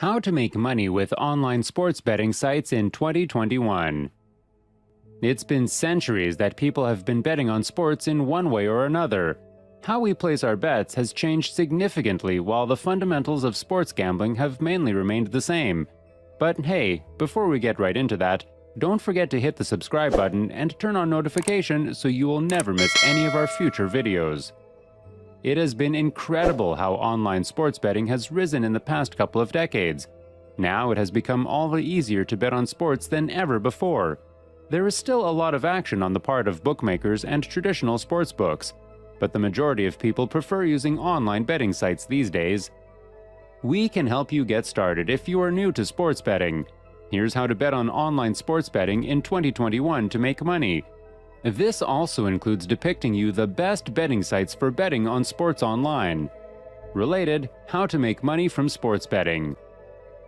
How to make money with online sports betting sites in 2021. It's been centuries that people have been betting on sports in one way or another. How we place our bets has changed significantly while the fundamentals of sports gambling have mainly remained the same. But hey, before we get right into that, don't forget to hit the subscribe button and turn on notification so you will never miss any of our future videos. It has been incredible how online sports betting has risen in the past couple of decades. Now it has become all the easier to bet on sports than ever before. There is still a lot of action on the part of bookmakers and traditional sports books, but the majority of people prefer using online betting sites these days. We can help you get started if you are new to sports betting. Here's how to bet on online sports betting in 2021 to make money. This also includes depicting you the best betting sites for betting on sports online. Related, how to make money from sports betting.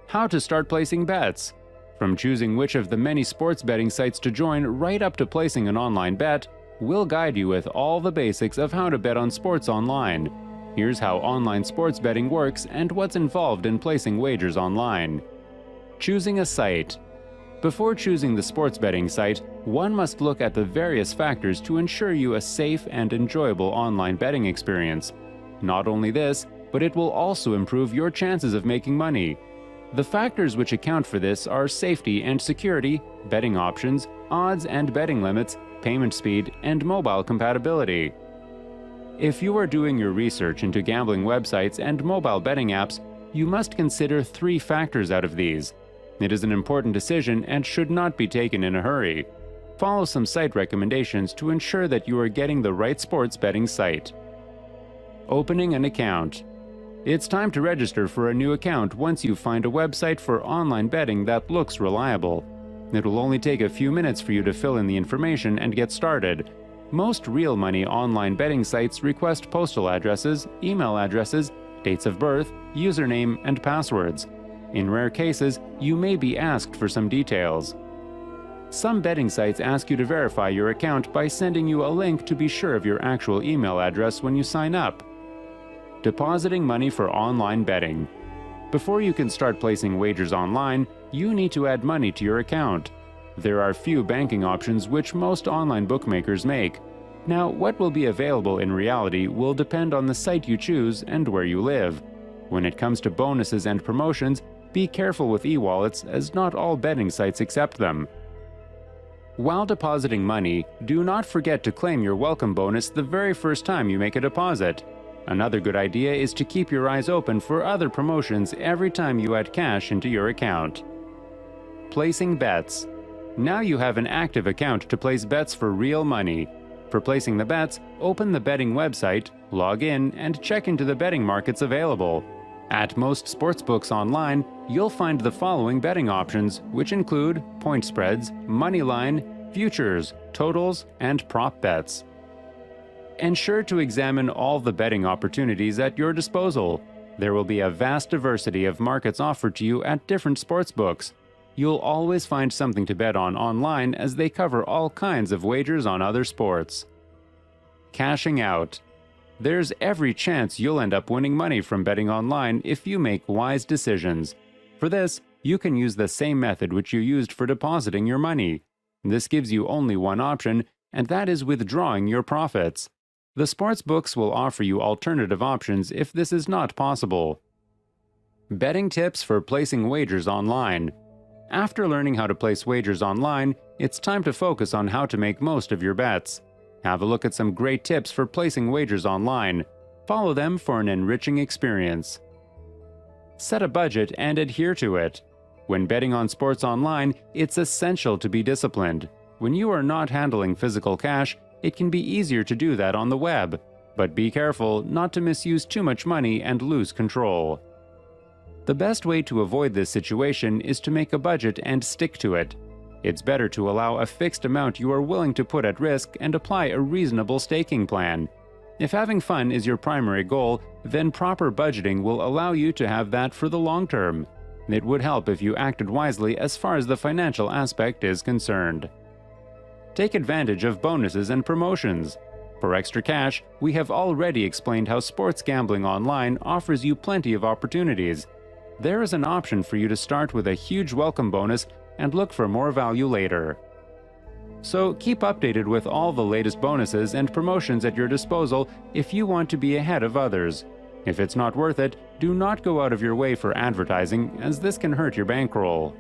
How to start placing bets. From choosing which of the many sports betting sites to join right up to placing an online bet, we'll guide you with all the basics of how to bet on sports online. Here's how online sports betting works and what's involved in placing wagers online. Choosing a site. Before choosing the sports betting site, one must look at the various factors to ensure you a safe and enjoyable online betting experience. Not only this, but it will also improve your chances of making money. The factors which account for this are safety and security, betting options, odds and betting limits, payment speed, and mobile compatibility. If you are doing your research into gambling websites and mobile betting apps, you must consider 3 factors out of these. It is an important decision and should not be taken in a hurry. Follow some site recommendations to ensure that you are getting the right sports betting site. Opening an account. It's time to register for a new account once you find a website for online betting that looks reliable. It will only take a few minutes for you to fill in the information and get started. Most real money online betting sites request postal addresses, email addresses, dates of birth, username, and passwords. In rare cases, you may be asked for some details. Some betting sites ask you to verify your account by sending you a link to be sure of your actual email address when you sign up. Depositing money for online betting. Before you can start placing wagers online, you need to add money to your account. There are few banking options which most online bookmakers make. Now, what will be available in reality will depend on the site you choose and where you live. When it comes to bonuses and promotions, be careful with e-wallets as not all betting sites accept them. While depositing money, do not forget to claim your welcome bonus the very first time you make a deposit. Another good idea is to keep your eyes open for other promotions every time you add cash into your account. Placing bets. Now you have an active account to place bets for real money. For placing the bets, open the betting website, log in, and check into the betting markets available. At most sportsbooks online, you'll find the following betting options, which include point spreads, money line, futures, totals, and prop bets. Ensure to examine all the betting opportunities at your disposal. There will be a vast diversity of markets offered to you at different sportsbooks. You'll always find something to bet on online as they cover all kinds of wagers on other sports. Cashing out. There's every chance you'll end up winning money from betting online if you make wise decisions. For this, you can use the same method which you used for depositing your money. This gives you only one option, and that is withdrawing your profits. The sportsbooks will offer you alternative options if this is not possible. Betting tips for placing wagers online. After learning how to place wagers online, it's time to focus on how to make most of your bets. Have a look at some great tips for placing wagers online. Follow them for an enriching experience. Set a budget and adhere to it. When betting on sports online, it's essential to be disciplined. When you are not handling physical cash, it can be easier to do that on the web. But be careful not to misuse too much money and lose control. The best way to avoid this situation is to make a budget and stick to it. It's better to allow a fixed amount you are willing to put at risk and apply a reasonable staking plan. If having fun is your primary goal, then proper budgeting will allow you to have that for the long term. It would help if you acted wisely as far as the financial aspect is concerned. Take advantage of bonuses and promotions. For extra cash, we have already explained how sports gambling online offers you plenty of opportunities. there is an option for you to start with a huge welcome bonus and look for more value later. So keep updated with all the latest bonuses and promotions at your disposal if you want to be ahead of others. If it's not worth it, do not go out of your way for advertising, as this can hurt your bankroll.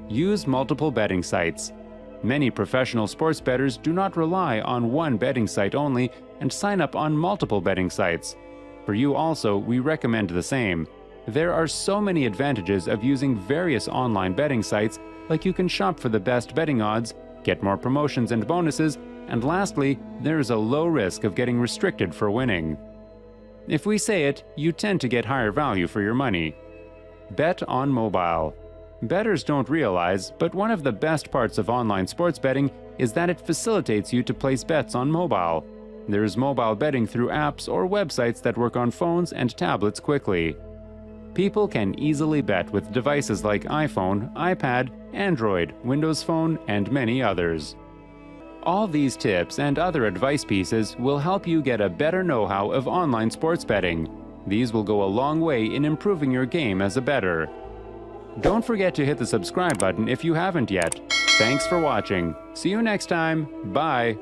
Use multiple betting sites. Many professional sports bettors do not rely on one betting site only and sign up on multiple betting sites. For you also, we recommend the same. There are so many advantages of using various online betting sites, like you can shop for the best betting odds, get more promotions and bonuses, and lastly, there is a low risk of getting restricted for winning. If we say it, you tend to get higher value for your money. Bet on mobile. Bettors don't realize, but one of the best parts of online sports betting is that it facilitates you to place bets on mobile. There's mobile betting through apps or websites that work on phones and tablets quickly. People can easily bet with devices like iPhone, iPad, Android, Windows Phone, and many others. All these tips and other advice pieces will help you get a better know-how of online sports betting. These will go a long way in improving your game as a bettor. Don't forget to hit the subscribe button if you haven't yet. Thanks for watching. See you next time. Bye.